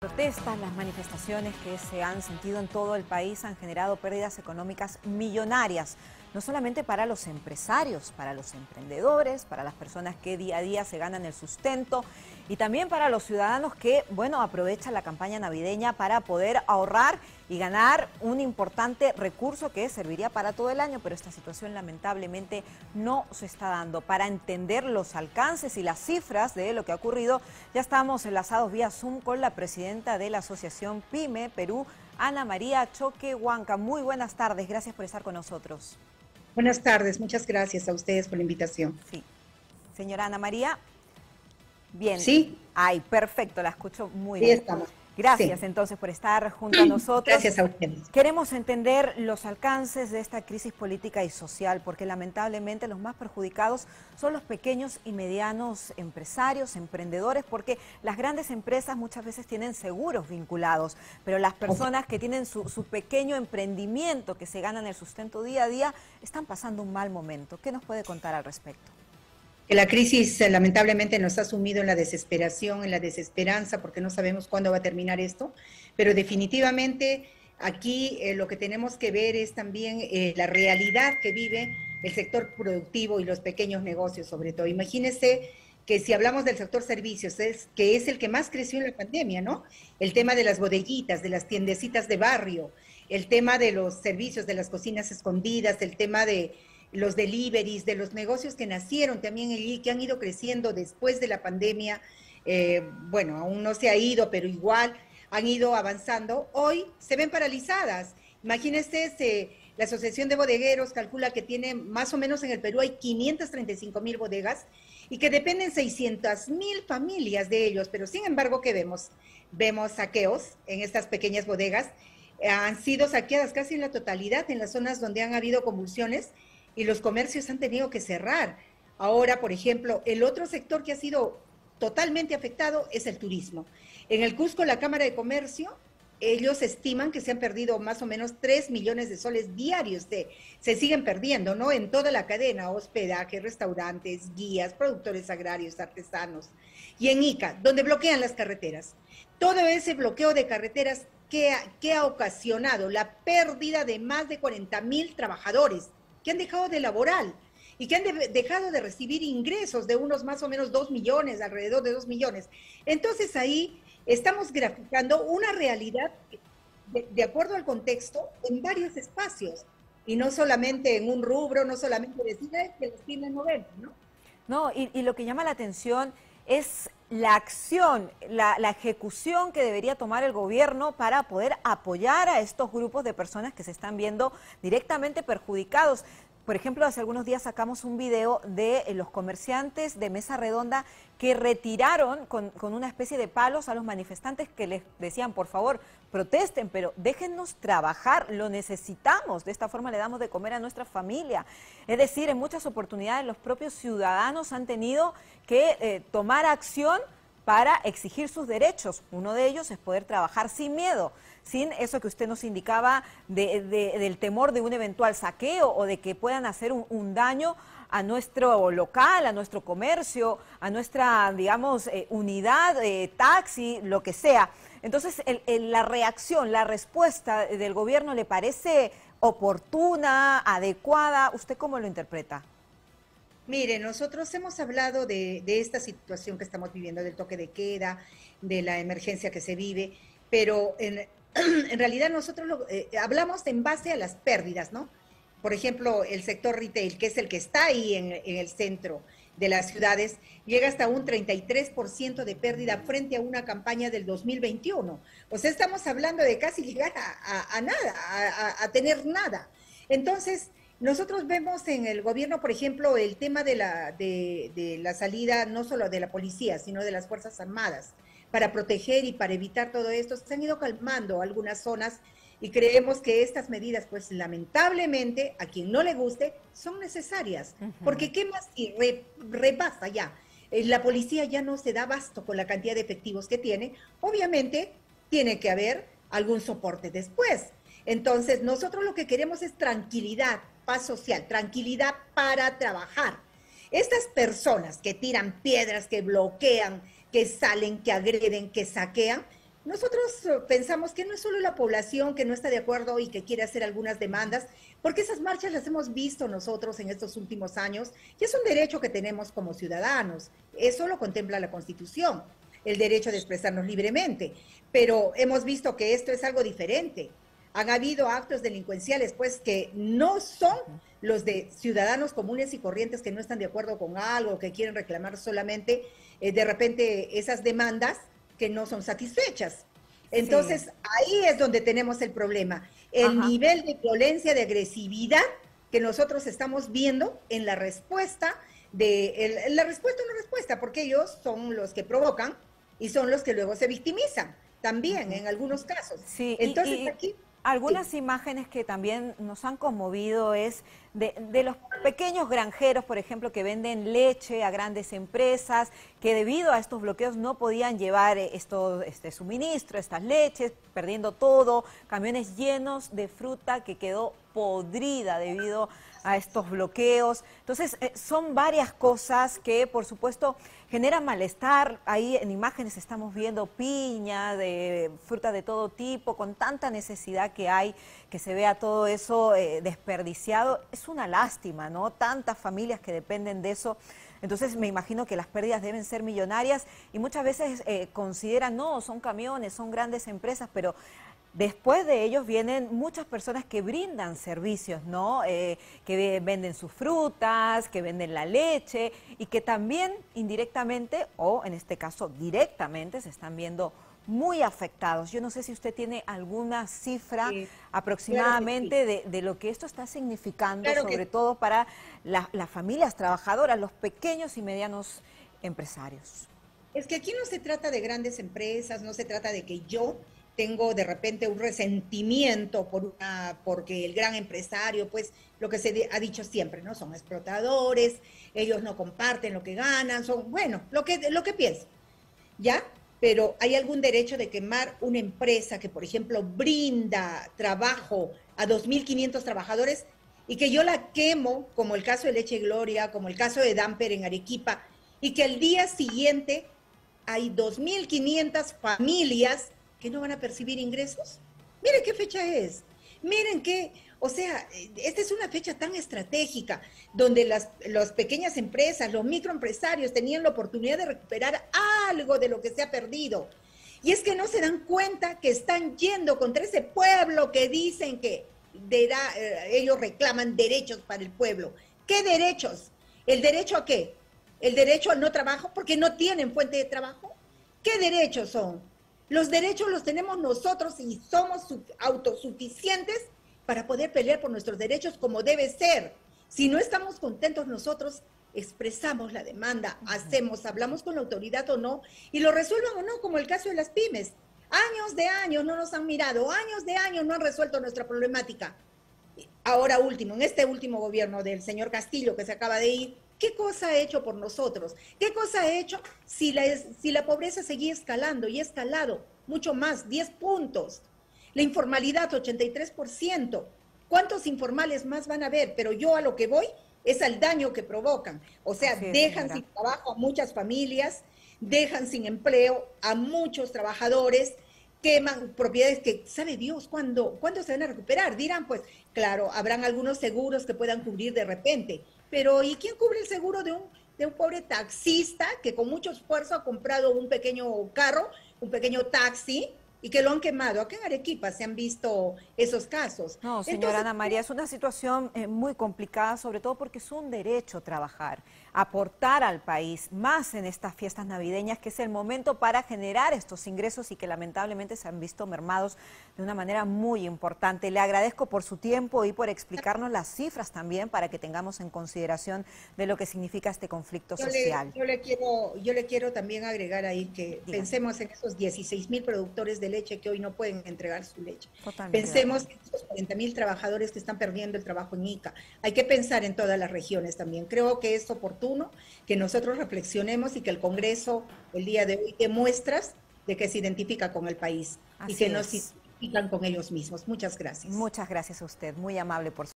Protestas, las manifestaciones que se han sentido en todo el país han generado pérdidas económicas millonarias, no solamente para los empresarios, para los emprendedores, para las personas que día a día se ganan el sustento y también para los ciudadanos que, bueno, aprovechan la campaña navideña para poder ahorrar y ganar un importante recurso que serviría para todo el año, pero esta situación lamentablemente no se está dando. Para entender los alcances y las cifras de lo que ha ocurrido, ya estamos enlazados vía Zoom con la presidenta de la Asociación PYME Perú, Ana María Choquehuanca. Muy buenas tardes, gracias por estar con nosotros. Buenas tardes, muchas gracias a ustedes por la invitación. Sí. Señora Ana María, bien. Sí. Ay, perfecto, la escucho muy Sí, bien. estamos. Gracias Sí. entonces por estar junto a nosotros. Gracias a ustedes. Queremos entender los alcances de esta crisis política y social, porque lamentablemente los más perjudicados son los pequeños y medianos empresarios, emprendedores, porque las grandes empresas muchas veces tienen seguros vinculados, pero las personas que tienen su pequeño emprendimiento, que se ganan el sustento día a día, están pasando un mal momento. ¿Qué nos puede contar al respecto? Que la crisis lamentablemente nos ha sumido en la desesperación, en la desesperanza, porque no sabemos cuándo va a terminar esto, pero definitivamente aquí lo que tenemos que ver es también la realidad que vive el sector productivo y los pequeños negocios sobre todo. Imagínense que si hablamos del sector servicios, que es el que más creció en la pandemia, ¿no? El tema de las bodeguitas, de las tiendecitas de barrio, el tema de los servicios, de las cocinas escondidas, el tema de los deliveries, de los negocios que nacieron también allí, que han ido creciendo después de la pandemia, bueno, aún no se ha ido, pero igual han ido avanzando, hoy se ven paralizadas. Imagínense, la Asociación de Bodegueros calcula que tiene más o menos en el Perú hay 535,000 bodegas y que dependen 600,000 familias de ellos, pero sin embargo, ¿qué vemos? Vemos saqueos en estas pequeñas bodegas, han sido saqueadas casi en la totalidad en las zonas donde han habido convulsiones, y los comercios han tenido que cerrar. Ahora, por ejemplo, el otro sector que ha sido totalmente afectado es el turismo. En el Cusco, la Cámara de Comercio, ellos estiman que se han perdido más o menos 3 millones de soles diarios, se siguen perdiendo, ¿no? En toda la cadena, hospedaje, restaurantes, guías, productores agrarios, artesanos. Y en Ica, donde bloquean las carreteras. Todo ese bloqueo de carreteras que ha ocasionado la pérdida de más de 40,000 trabajadores que han dejado de laborar y que han dejado de recibir ingresos de unos más o menos 2 millones, alrededor de 2 millones. Entonces ahí estamos graficando una realidad de acuerdo al contexto en varios espacios y no solamente en un rubro, no solamente decir que los pymes no ven, ¿no? No, y lo que llama la atención es la acción, la ejecución que debería tomar el gobierno para poder apoyar a estos grupos de personas que se están viendo directamente perjudicados. Por ejemplo, hace algunos días sacamos un video de los comerciantes de Mesa Redonda que retiraron con una especie de palos a los manifestantes que les decían, por favor, protesten, pero déjennos trabajar, lo necesitamos, de esta forma le damos de comer a nuestra familia. Es decir, en muchas oportunidades los propios ciudadanos han tenido que tomar acción para exigir sus derechos. Uno de ellos es poder trabajar sin miedo, sin eso que usted nos indicaba del temor de un eventual saqueo o de que puedan hacer un daño a nuestro local, a nuestro comercio, a nuestra, digamos, unidad, taxi, lo que sea. Entonces, la reacción, la respuesta del gobierno, ¿le parece oportuna, adecuada? ¿Usted cómo lo interpreta? Mire, nosotros hemos hablado de esta situación que estamos viviendo, del toque de queda, de la emergencia que se vive, pero en realidad nosotros hablamos en base a las pérdidas, ¿no? Por ejemplo, el sector retail, que es el que está ahí en el centro de las ciudades, llega hasta un 33% de pérdida frente a una campaña del 2021. O sea, estamos hablando de casi llegar a nada, a tener nada. Entonces, nosotros vemos en el gobierno, por ejemplo, el tema de la salida no solo de la policía, sino de las Fuerzas Armadas, para proteger y para evitar todo esto. Se han ido calmando algunas zonas y creemos que estas medidas, pues lamentablemente, a quien no le guste, son necesarias. Porque ¿qué más si repasa ya? La policía ya no se da abasto con la cantidad de efectivos que tiene. Obviamente, tiene que haber algún soporte después. Entonces, nosotros lo que queremos es tranquilidad, paz social, tranquilidad para trabajar. Estas personas que tiran piedras, que bloquean, que salen, que agreden, que saquean, nosotros pensamos que no es solo la población que no está de acuerdo y que quiere hacer algunas demandas, porque esas marchas las hemos visto nosotros en estos últimos años y es un derecho que tenemos como ciudadanos. Eso lo contempla la Constitución, el derecho de expresarnos libremente. Pero hemos visto que esto es algo diferente. Han habido actos delincuenciales, pues, que no son los de ciudadanos comunes y corrientes que no están de acuerdo con algo, que quieren reclamar solamente de repente esas demandas que no son satisfechas. Sí. Entonces, ahí es donde tenemos el problema, el Ajá. nivel de violencia, de agresividad que nosotros estamos viendo en la respuesta, la respuesta o no respuesta, porque ellos son los que provocan y son los que luego se victimizan, también Ujú. en algunos casos. Sí, Entonces, y aquí, sí. algunas imágenes que también nos han conmovido es de los pequeños granjeros, por ejemplo, que venden leche a grandes empresas, que debido a estos bloqueos no podían llevar este suministro, estas leches, perdiendo todo, camiones llenos de fruta que quedó podrida debido a estos bloqueos. Entonces, son varias cosas que, por supuesto, generan malestar. Ahí en imágenes estamos viendo piña, de fruta de todo tipo, con tanta necesidad que hay, que se vea todo eso desperdiciado. Es una lástima, ¿no? Tantas familias que dependen de eso. Entonces me imagino que las pérdidas deben ser millonarias y muchas veces consideran, no, son camiones, son grandes empresas, pero después de ellos vienen muchas personas que brindan servicios, ¿no? Que venden sus frutas, que venden la leche y que también indirectamente o en este caso directamente se están viendo muy afectados. Yo no sé si usted tiene alguna cifra Sí, claro que sí. aproximadamente de lo que esto está significando, Claro que sobre todo para las familias trabajadoras, los pequeños y medianos empresarios. Es que aquí no se trata de grandes empresas, no se trata de que yo tengo de repente un resentimiento porque el gran empresario, pues lo que ha dicho siempre, ¿no? Son explotadores, ellos no comparten lo que ganan, son, bueno, lo que pienso, ¿ya? Pero hay algún derecho de quemar una empresa que, por ejemplo, brinda trabajo a 2.500 trabajadores y que yo la quemo, como el caso de Leche Gloria, como el caso de Damper en Arequipa, y que al día siguiente hay 2.500 familias que no van a percibir ingresos. Miren qué fecha es. Miren qué, o sea, esta es una fecha tan estratégica donde las pequeñas empresas, los microempresarios tenían la oportunidad de recuperar algo de lo que se ha perdido. Y es que no se dan cuenta que están yendo contra ese pueblo que dicen que ellos reclaman derechos para el pueblo. ¿Qué derechos? ¿El derecho a qué? ¿El derecho al no trabajo porque no tienen fuente de trabajo? ¿Qué derechos son? Los derechos los tenemos nosotros y somos autosuficientes para poder pelear por nuestros derechos como debe ser. Si no estamos contentos nosotros, expresamos la demanda, hablamos con la autoridad o no, y lo resuelvan o no, como el caso de las pymes. Años de años no nos han mirado, años de años no han resuelto nuestra problemática. Ahora último, en este último gobierno del señor Castillo que se acaba de ir, ¿qué cosa ha hecho por nosotros? ¿Qué cosa ha hecho si la pobreza seguía escalando y ha escalado mucho más, 10 puntos? La informalidad, 83%. ¿Cuántos informales más van a haber? Pero yo a lo que voy es al daño que provocan. O sea, Así es, dejan señora. sin trabajo a muchas familias, dejan sin empleo a muchos trabajadores, queman propiedades que sabe Dios cuándo se van a recuperar. Dirán, pues, claro, habrán algunos seguros que puedan cubrir de repente, pero ¿y quién cubre el seguro de un pobre taxista que con mucho esfuerzo ha comprado un pequeño carro, un pequeño taxi, y que lo han quemado? Acá en Arequipa se han visto esos casos. No, señora Entonces, Ana María, es una situación muy complicada, sobre todo porque es un derecho trabajar, aportar al país, más en estas fiestas navideñas, que es el momento para generar estos ingresos y que lamentablemente se han visto mermados de una manera muy importante. Le agradezco por su tiempo y por explicarnos las cifras también para que tengamos en consideración de lo que significa este conflicto Yo le, social. yo le quiero, yo le quiero también agregar ahí que Dígame, pensemos en esos 16.000 productores de leche que hoy no pueden entregar su leche. totalmente de Pensemos acuerdo. en esos 40.000 trabajadores que están perdiendo el trabajo en Ica. Hay que pensar en todas las regiones también. Creo que es oportuno que nosotros reflexionemos y que el Congreso el día de hoy dé muestras de que se identifica con el país y Así que no se es. identifican con ellos mismos. Muchas gracias. Muchas gracias a usted, muy amable por su